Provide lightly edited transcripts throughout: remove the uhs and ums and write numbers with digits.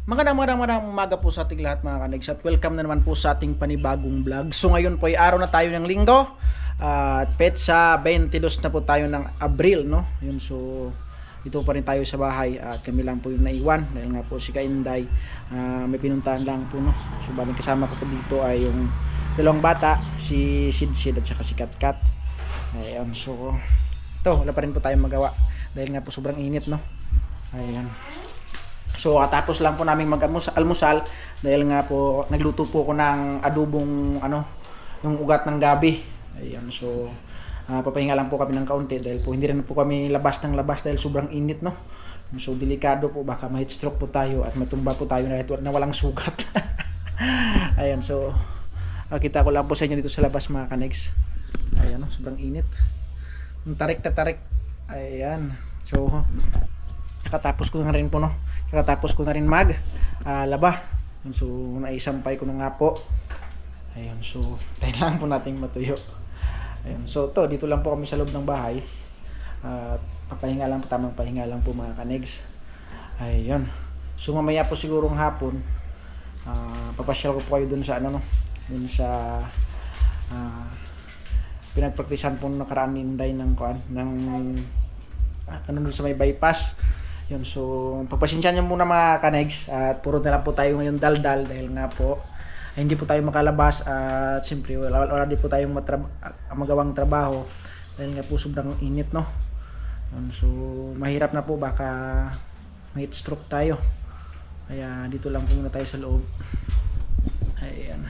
Magandang umaga po sa ating lahat mga kanegs at welcome na naman po sa ating panibagong vlog. So ngayon po ay araw na tayo ng linggo at petsa 22 na po tayo ng Abril, no? Yun, so dito pa rin tayo sa bahay at kami lang po yung naiwan dahil nga po si Kainday may pinuntahan lang po, no? So bali kasama ko po dito ay yung dalawang bata, si Sid at saka si Katkat. Ayan, so ito wala pa rin po tayong magawa dahil nga po sobrang init, no? Ayan. So katapos lang po namin mag-almusal dahil nga po nagluto po ako ng adobong yung ugat ng gabi. Ayan, so papahinga lang po kami ng kaunti dahil po hindi rin po kami labas ng labas dahil sobrang init, no. So delikado po, baka ma-heat stroke po tayo at matumba po tayo na walang sugat. Ayan, so kita ko lang po sa inyo dito sa labas mga kanegs. Ayan, no, sobrang init. Tarik na tarik. Ayan. So kakatapos ko na rin po, no. Kakatapos ko na rin laba. So naisampay ko na nga po. Ayun, so tayo lang po nating matuyo. Ayun, so dito lang po kami sa loob ng bahay. Papahinga lang po, tamang pahinga lang po mga kanegs. Ayun. So mamaya po sigurong hapon papasyal ko po kayo dun sa dun sa pinagpraktisan po nakaraan ni Inday ng dun sa may bypass. Yun, so pagpasensya nyo muna mga kanegs at puro na lang po tayo ngayon daldal dahil nga po hindi po tayo makalabas at siyempre wala din po tayong magawang trabaho dahil nga po sobrang init, no. Yun, so mahirap na po, baka may heat stroke tayo, kaya dito lang po muna tayo sa loob. Ayan,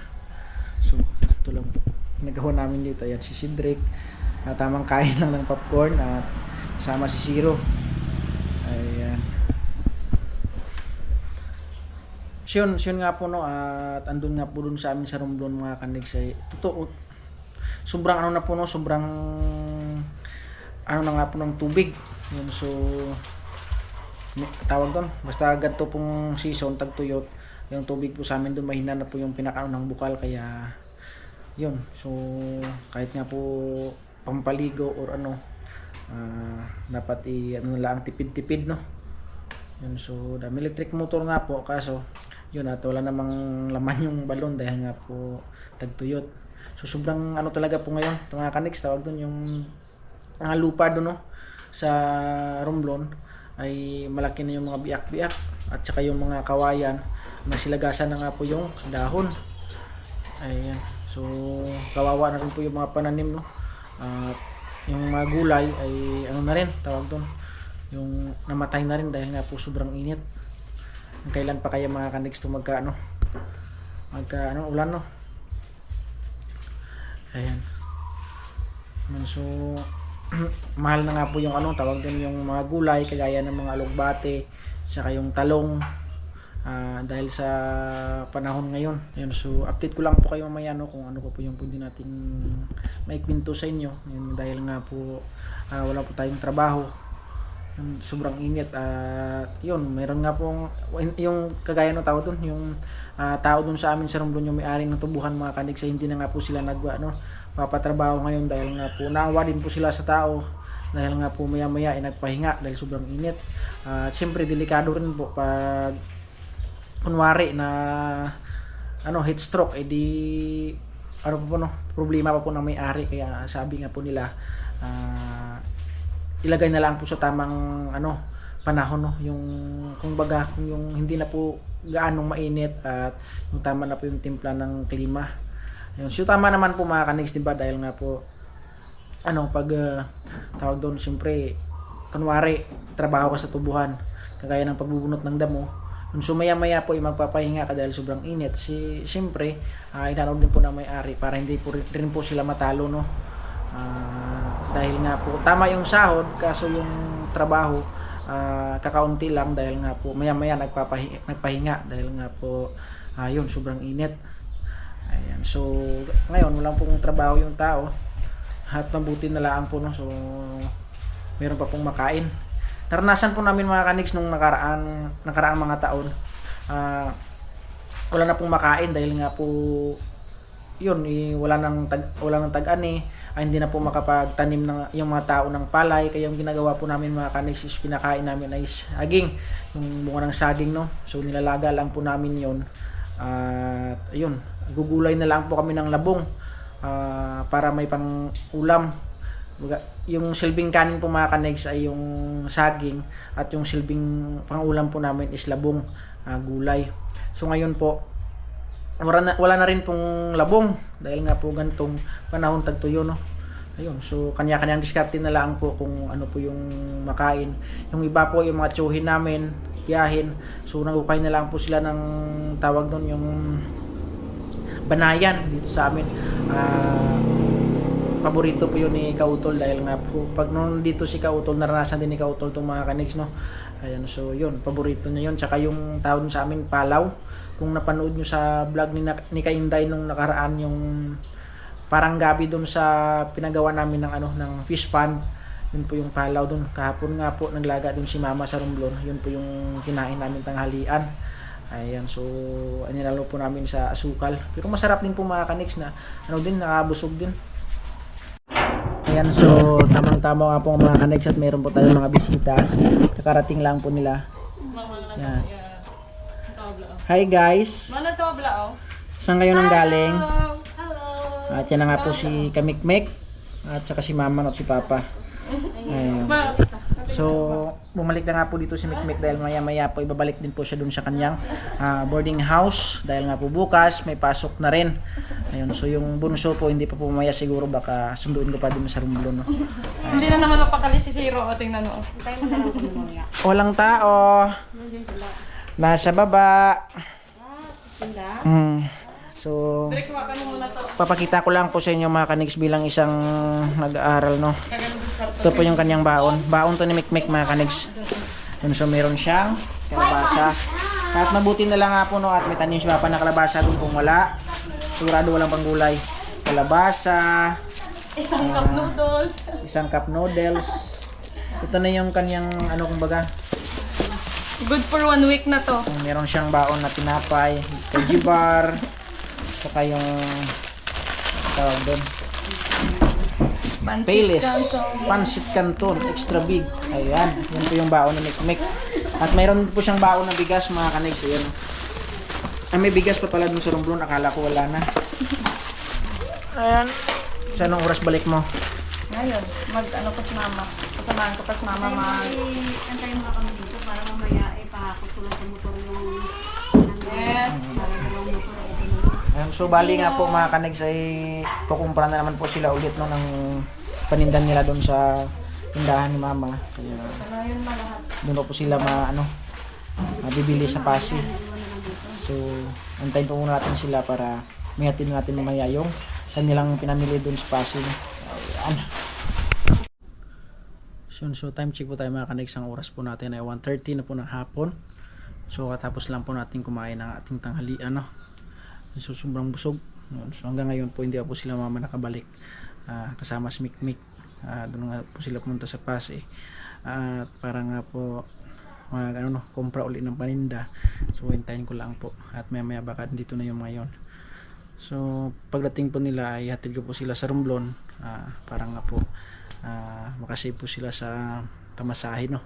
so ito lang po nagawa namin dito. Ayan si Cedric, tamang kain lang ng popcorn at kasama si Zero. Ayan. Siyon nga po, no, at andun nga po dun sa amin sa Romblon mga kanegs ay totoo. Sobrang na po, no, sobrang na nga po ng tubig. Yun, so tawag doon, basta ganito pong season tagtuyot, yung tubig po sa amin doon mahina na po yung pinakaano ng bukal, kaya yun, so kahit nga po pampaligo or dapat lang tipid-tipid, no. Yun, so dami electric motor nga po, kaso yun at wala namang laman yung balon dahil nga po tagtuyot. So sobrang talaga po ngayon mga kanegs, tawag doon yung lupa doon, no, sa Romblon ay malaki na yung mga biak-biak at saka yung mga kawayan nasilagasan na nga po yung dahon. Ayan, so kawawa na rin po yung mga pananim, no. Yung mga gulay ay na rin, tawag doon, yung namatay na rin dahil nga po sobrang init. Kailan pa kaya mga kanegs to magka ulan, no. Ayan, so mahal na nga po yung tawag doon, yung mga gulay kagaya ng mga alugbate saka yung talong dahil sa panahon ngayon. Ayun, so update ko lang po kayo mamaya, no, kung ano po yung pwede nating maikwento sa inyo. Ayun, dahil nga po wala po tayong trabaho, sobrang init at yun, meron nga pong yung kagaya ng tao doon, yung tao doon sa amin sa Romblon, yung may-ari ng tubuhan mga kanegs, hindi na nga po sila papatrabaho ngayon dahil nga po naawa din po sila sa tao dahil nga po maya ay nagpahinga dahil sobrang init. Siyempre delikado rin po pag kunwari na heat stroke, edi po, no, problema pa po ng may-ari, kaya sabi nga po nila ilagay na lang po sa tamang panahon, no, yung kung yung hindi na po gaanong mainit at yung tama na po yung timpla ng klima. Ayun, so tama naman po mga kanegs, diba, dahil nga po pag tawag doon, siyempre kunwari trabaho ka sa tubuhan kagaya ng pagbubunot ng damo. So maya po ay magpapahinga ka dahil sobrang init. Siyempre inanod din po ng may-ari para hindi po rin po sila matalo, no. Dahil nga po tama yung sahod, kaso yung trabaho kakaunti lang dahil nga po maya nagpahinga dahil nga po yun, sobrang init. Ayan, so ngayon walang pong trabaho yung tao at mabuti na lang po, no, so meron pa pong makain. Naranasan po namin mga kanegs nung nakaraang mga taon, wala na pong makain dahil nga po yun, wala nang tag-ani hindi na po makapagtanim ng yung mga tao ng palay. Kaya yung ginagawa po namin mga kaniks is kinakain namin ay saging, yung bunga ng saging, no. So nilalaga lang po namin yon. At ayun, gugulay na lang po kami ng labong para may pang ulam. Yung silbing kanin po mga kaniks ay yung saging, at yung silbing pang ulam po namin is labong, gulay. So ngayon po wala na rin pong labong dahil nga po gantong panahon tagtuyo, no. Ayun, so kanya-kanyang diskarte na lang po kung ano po yung makain. Yung iba po, yung mga tsuhin namin, tiyahin, so nagukay na lang po sila ng tawag doon, yung banayan dito sa amin. Paborito po yun ni Kautol dahil nga po pag noon dito si Kautol, naranasan din ni Kautol itong mga kaniks, no. Ayan, so yun, paborito niya yun. Tsaka yung tawag sa amin, palaw. Kung napanood nyo sa vlog ni Kainday nung nakaraan, yung parang gabi dun sa pinagawa namin ng ng fish pond, yun po yung palaw dun. Kahapon nga po naglaga dun si Mama sa Romblon, yun po yung kinain namin tanghalian. Ayan, so nilalo po namin sa asukal, pero masarap din po mga kaniks, na din, nakabusog din. Ayan, so tamang-tama nga po mga kaniks, at meron po tayong mga bisita, kakarating lang po nila. Ayan. Hi guys! Saan kayo nang galing? At yan na nga po si Kamikmek, at saka si Mama at si Papa. Ayun. So bumalik na nga po dito si Mikmek dahil maya-maya po ibabalik din po siya dun sa kanyang boarding house dahil nga po bukas may pasok na rin. Ayun, so yung bunso po hindi pa po mamaya, siguro baka sunduin ko pa din sa Romblon, no. Hindi na naman napakali si Zero, tingnan mo. Walang tao. Nasa baba. So papakita ko lang po sa inyo mga kaniks bilang isang nag-aaral, no. Ito po yung kanyang baon. Baon to ni Mikmek mga kaniks. So meron siyang kalabasa. At mabuti na lang nga po, no, at may tanim si Papa na kalabasa dun. Kung wala, sigurado walang panggulay. Kalabasa, Isang cup noodles. isang cup noodles. Ito na yung kanyang kumbaga, Good for 1 week na to. meron siyang baon na tinapay, veggie bar, saka yung tawag doon, Payless, Pancit Canton, extra big. Ayan, yun po yung baon ni Mikmek. At mayroon po siyang baon na bigas mga kaniks. Ayan. May bigas pa pala dun sa Romblon, akala ko wala na. Ayan. Sa anong oras balik mo? Ngayon, mag-ano pa si Mama. Kasamahan ko pa si Mama Antayin mo kami dito para mamaya ipahakot ko lang sa motor yung Yes. Ayan, so bali nga po mga kaniks ay kukumpara na naman po sila ulit, no, ng panindan nila doon sa tindahan ni Mama. Kaya Ayun na lahat. doon po sila mabibili sa Pasig. So antayin po muna natin sila para may hatid natin mamaya yung kanilang pinamili doon sa Pasig. Ayan. So time check po tayo mga kaniks. Ang oras po natin ay 1:30 na po ng hapon. So katapos lang po natin kumain ng ating tanghalian, no. So sobrang busog. So hanggang ngayon po hindi po sila Mama nakabalik, kasama si Mikmek. Doon nga po sila pumunta sa Pasig. At para nga po kumpra uli ng paninda. So hintayin ko lang po, at maya baka dito na yung ngayon. So pagdating po nila ay hatid ko po sila sa Romblon, para nga po makasave po sila sa pamasahe, no.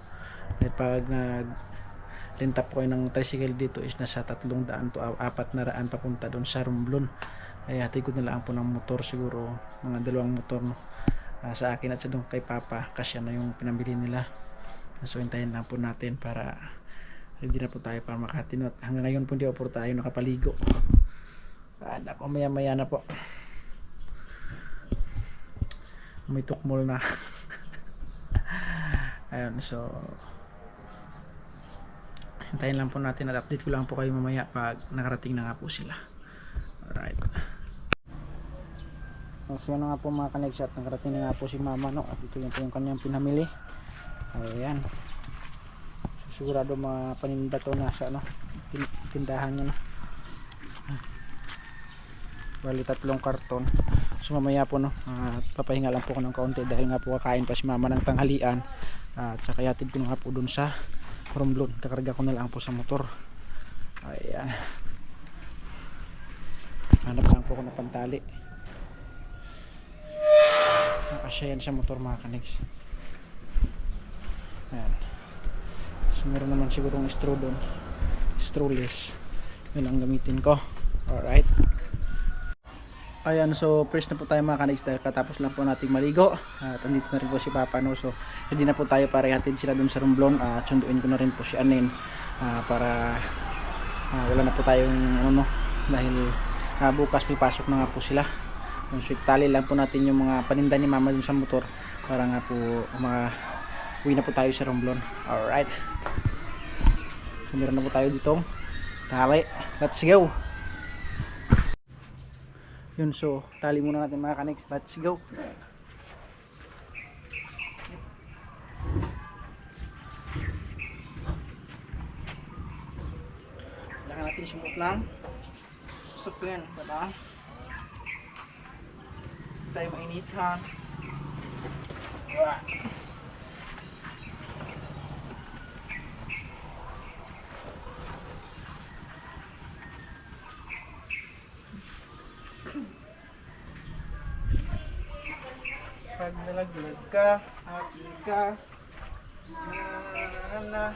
At pag renta po kayo ng tricycle dito is nasa 300 to 400 papunta doon sa Romblon. Ay hatid ko na lang po ng motor, siguro mga 2 motor, no. Sa akin at sa doon kay Papa, kasya na yung pinamili nila. So hintayin lang po natin para ready na po tayo para makahatid. Hanggang ngayon po hindi po tayo nakapaligo. Ako maya na po. May tukmol na. Ayun, so hintayin lang po natin at update ko lang po kayo mamaya pag nakarating na nga po sila. Alright. So yun na nga po mga kaniks, at nakarating na nga po si Mama, no. At ito yung po yung kanyang pinamili. Ayan. So sigurado mga paninda to na sa tindahan niya, no. Bali 3 karton. So mamaya po, no, papahinga lang po ako ng kaunti dahil nga po kakain pa si Mama ng tanghalian. At saka yatid ko na nga po dun sa Romblon. Kakarga ko na lang po sa motor. Ayan. Hanap lang po ako ng pantali. Nakasya yan sa motor mga kanex. Ayan. So meron naman sigurong straw doon, strawless, yun ang gamitin ko. Alright, ayan, so fresh na po tayo mga kanex dahil katapos lang po nating maligo at andito na rin po si Papa, no? So hindi na po tayo para ihatid sila doon sa Romblon at sunduin ko na rin po si Anin para wala na po tayong ano, no, dahil bukas may pasok na nga po sila. So itali lang po natin yung mga paninda ni Mama dun sa motor para nga po uwi na po tayo sa Romblon. Alright, so meron na po tayo ditong tali, let's go. Yun, so tali muna natin mga kanex, let's go. Kailangan natin sumot lang supin, diba? Tayo mainitan. Pag nalaglag ka, happy ka, na.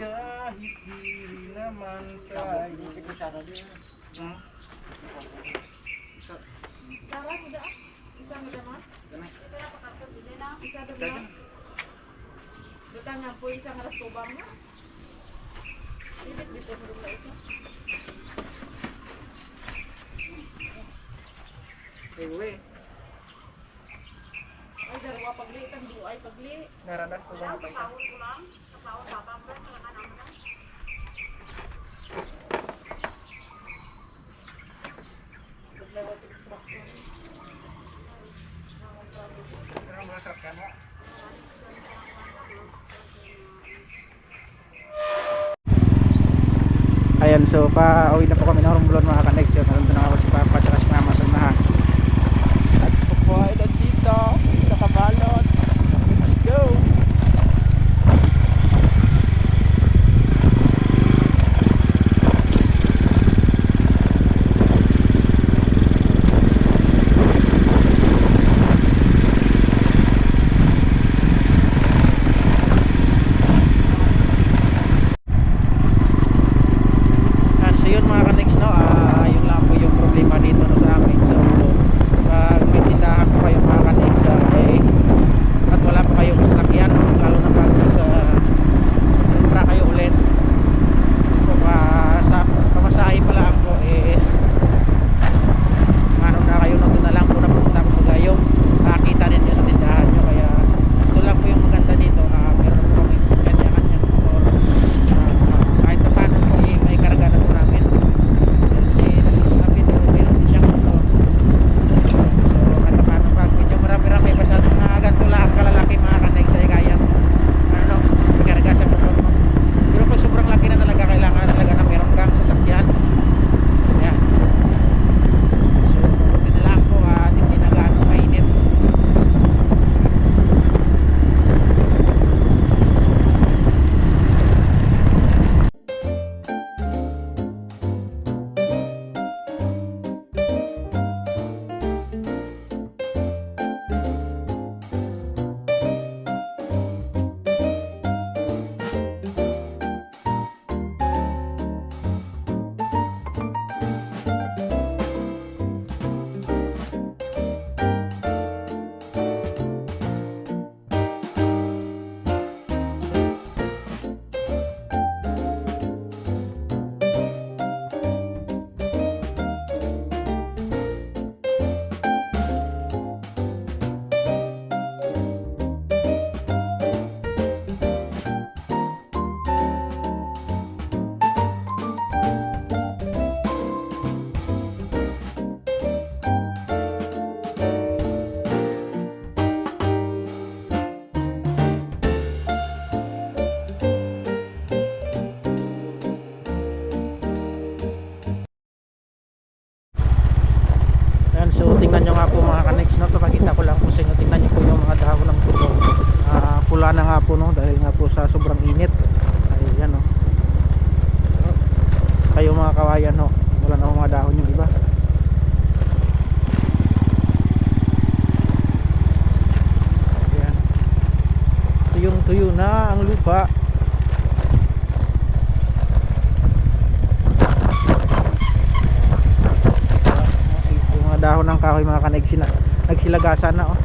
Kahit di naman tayo. Tara, muda. Isa mo naman. Isa doon. Dutang nga po isang aras tubang mo. Dito dito mo doon isa. Ewe, Ay, dalawa pagli. Itang ay pagli. naranas ko ba ito? Pero masarap ka na. Ayan, so pa-uwi na po kami ng Romblon mga kaneksyon. Nandun na ako si Papa at si Mama sa unahan. At po po ay nandito, nakabalot. Let's go! Yun mga kanex, no, yun lang po yung problema ni kawayan no. Wala na mga dahon yung iba. Ayan. Tuyong-tuyo na ang lupa. Yung mga dahon ng kahoy mga kanig nagsilagasan na oh.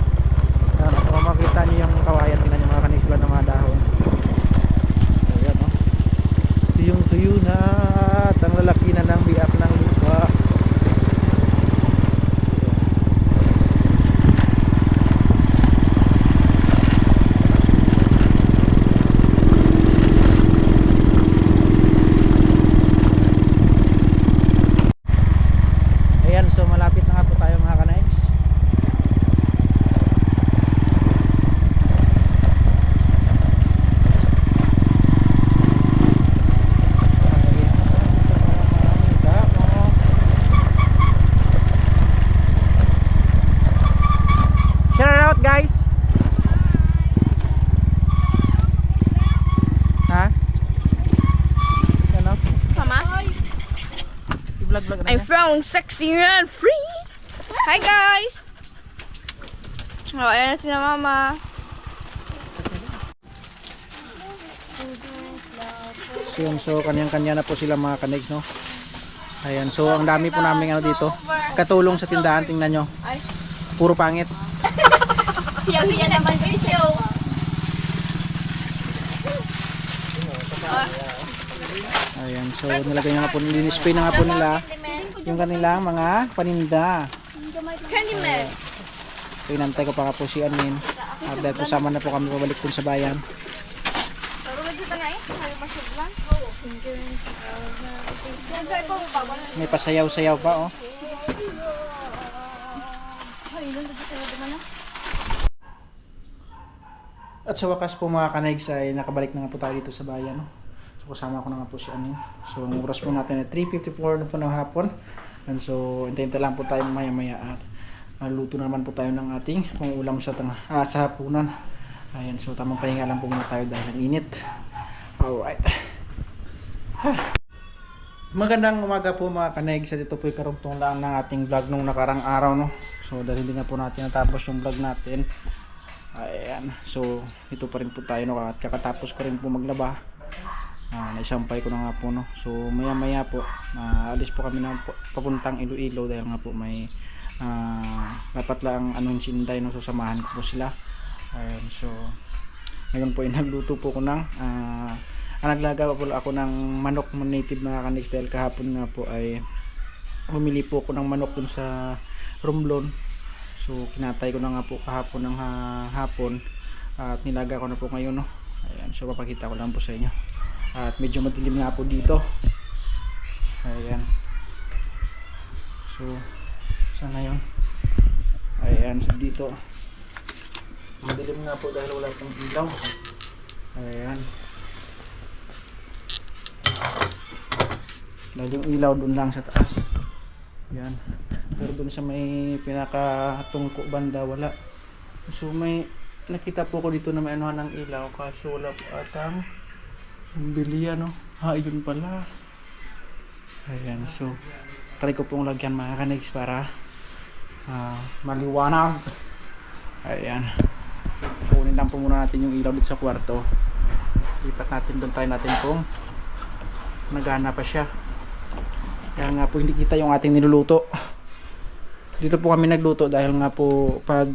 Ayan, kung makita niyo yung kawayan, tingnan niyo mga kanig sila ng mga dahon. Ayan oh. Tuyong-tuyo na at ang lalaki na ng biak ng lupa. Ayan, so malapit na nga po tayo mga kanags. Shout out guys. Ha? Ano? Mama, I-vlog-vlog na I'm niya. from Sexy and Free. Hi guys. Oh, ayan si Mama. So, yun, so kanyang-kanya na po sila mga kanigs no. Ayan, so ang dami po namin ano dito. Katulong sa tindahan, tingnan nyo. Puro pangit. Hiyaw-hiya naman video. Ayan, so nilagay na nga po, nilispray na nga po nila yung kanilang mga paninda. Candyman. So inantay ko pa nga po si Anin. At dahil po sama na po kami pabalik po sa bayan. May pasayaw-sayaw pa oh. At sa wakas po mga kanags ay nakabalik na nga po tayo dito sa bayan no? So kasama ko na nga po si Anin. So ang oras po natin ay 3:54 na po ng hapon. And so hintayin lang po tayo maya-maya at luto na naman po tayo ng ating pangulam sa hapunan. Ayan, so tamang pahinga lang po muna tayo dahil ang init. Alright. Magandang umaga po mga kanags. At ito po yung karugtong lang ng ating vlog nung nakarang araw no. So dahil hindi nga po natin natapos yung vlog natin. Ayan, so ito pa rin po tayo no, at kakatapos ko rin po maglaba. Naisampay ko na nga po no. So maya maya po alis po kami na papuntang Iloilo dahil nga po may dapat lang anong sinday no, so samahan ko po sila. Ayan, so ngayon po ay nagluto po ko ng naglaga po ako ng manok native mga kanigs dahil kahapon nga po ay bumili po ako ng manok dun sa Romblon. So kinatay ko na nga po kahapon ng hapon at nilaga ko na po ngayon no. Ayan, so papakita ko lang po sa inyo. At medyo madilim nga po dito. Ayan. So sana yun. Ayan, so dito madilim nga po dahil wala pang ilaw. Ayan. Dahil yung ilaw dun lang sa taas. Ayan. Pero dun sa may pinakatungko banda wala. So may nakita po ko dito na may anuhan ng ilaw kaso wala po atang bilian no. Yun pala. Ayan, so try ko pong lagyan mga kanigs para maliwanag. Ayan. Kunin lang po muna natin yung ilaw dito sa kwarto. Lipat natin doon, try natin kung nagana pa siya. Kaya nga po hindi kita yung ating niluluto. Dito po kami nagluto dahil nga po pag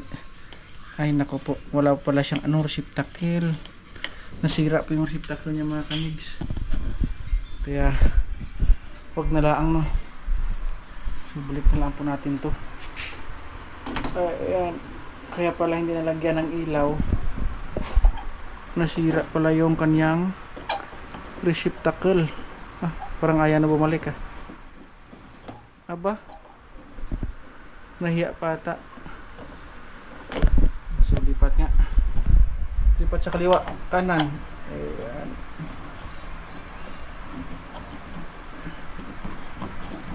ay nako po, wala pala siyang receptacle. Nasira po yung receptacle niya mga kanigs. Kaya wag na lang no. So balik na lang po natin to. Ayan. Kaya pala hindi nalagyan ng ilaw. Nasira pala yung kanyang receptacle. Parang ayaw na bumalik Aba, nahiya pa ata. So lipat nga, lipat sa kaliwa, kanan. Ayan.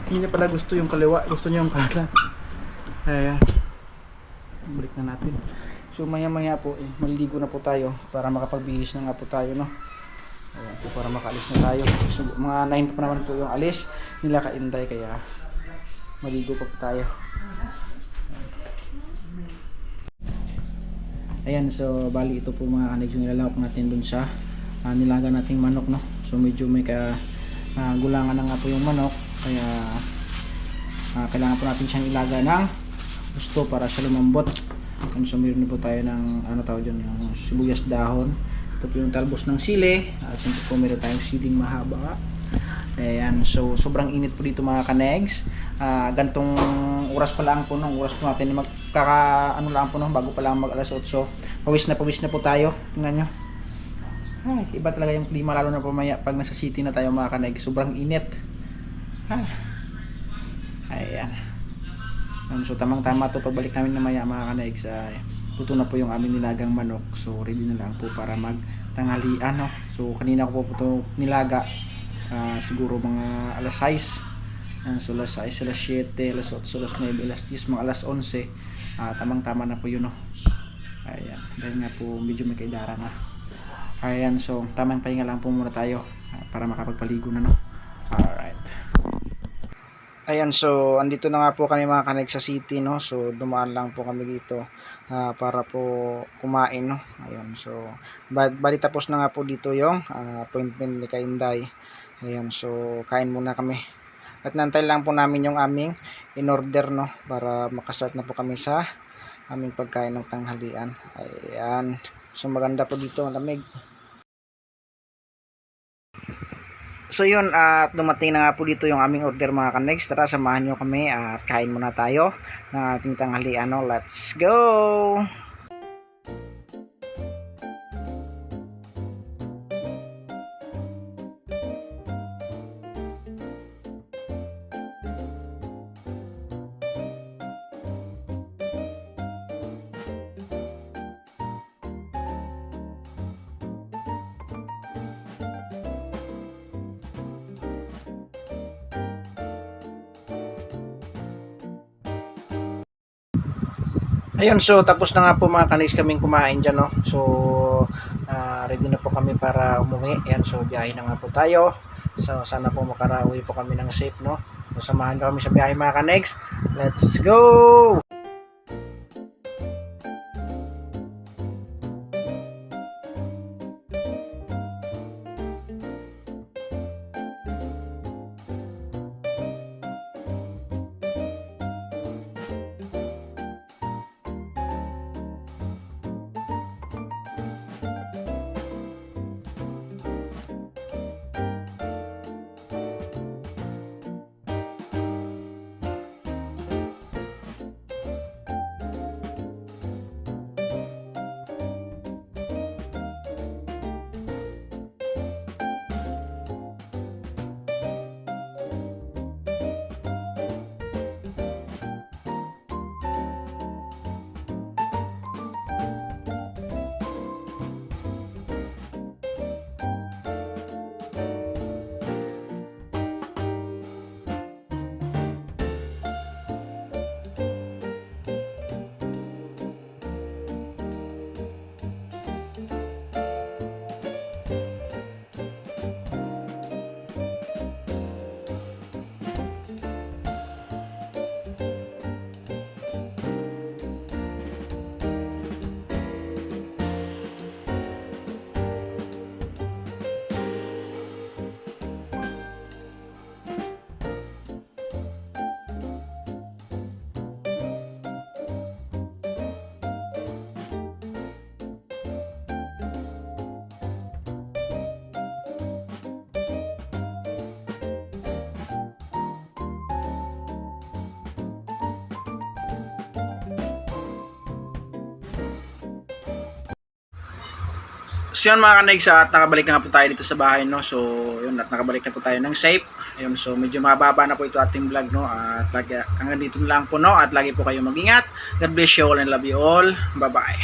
Hindi niya pala gusto yung kaliwa, gusto niya yung kanan. Ayan, balik na natin. So maya maya po maliligo na po tayo para makapagbihis na nga po tayo no. Ayan, so para makaalis na tayo. So, mga 9 pa naman po yung alis nila Kainday, kaya maligo pa po tayo. Ayan, so bali ito po mga kanegs yung nilalawak natin dun sa nilaga nating manok, no. So medyo may gulangan na nga po yung manok, kaya kailangan po natin siyang ilaga ng gusto para siya lumambot. And so meron po tayo ng ano tawag dyan, yung sibuyas dahon. Ito po yung talbos ng sili, at siyempre po meron tayong siling mahaba. Ayan, so sobrang init po dito mga kanegs. Gantong oras pa lang po, nung oras po natin ano lang po, no, bago pa lang mag alas 8. Pawis na po tayo. Tingnan nyo. Ay, iba talaga yung klima, lalo na pamaya pag nasa city na tayo mga kanegs. Sobrang init. Ayan. So tamang tama to pagbalik namin na maya mga kanegs. Luto na po yung aming nilagang manok. So ready na lang po para magtanghalian, no? So kanina ko po ito nilaga. Siguro mga alas 6. So alas 6, alas 7, alas 8, alas 9, alas 10, mga alas 11. Tamang tama na po yun, no? Ayan, dahil nga po medyo may kaidara na. Ayan, so tamang pahinga lang po muna tayo para makapagpaligo na, no? Alright. Ayan, so andito na nga po kami mga kanegs sa city, no? So dumaan lang po kami dito para po kumain, no? Ayan, so bali tapos na nga po dito yung appointment ni Kainday. Ayan, so kain muna kami. At nantay lang po namin yung aming in-order, no? Para makasart na po kami sa aming pagkain ng tanghalian. Ayan, so maganda po dito, lamig. So yun, at dumating na nga po dito yung aming order mga kanegs. Tara, samahan nyo kami at kain muna tayo ng ating tanghalian, no? Let's go! Ayun, so tapos na nga po mga kanegs kaming kumain dyan, no? So ready na po kami para umuwi. Ayan, so biyahe na nga po tayo. So sana po makarauwi po kami ng safe, no? So samahan kami sa biyahe mga kanegs. Let's go! So yun mga kanegs, at nakabalik na nga po tayo dito sa bahay, no? So yun, at nakabalik na po tayo ng safe. Ayun, so medyo mababa na po ito ating vlog, no? At hanggang dito lang po, no? At lagi po kayo mag-ingat. God bless you all and love you all. Bye bye.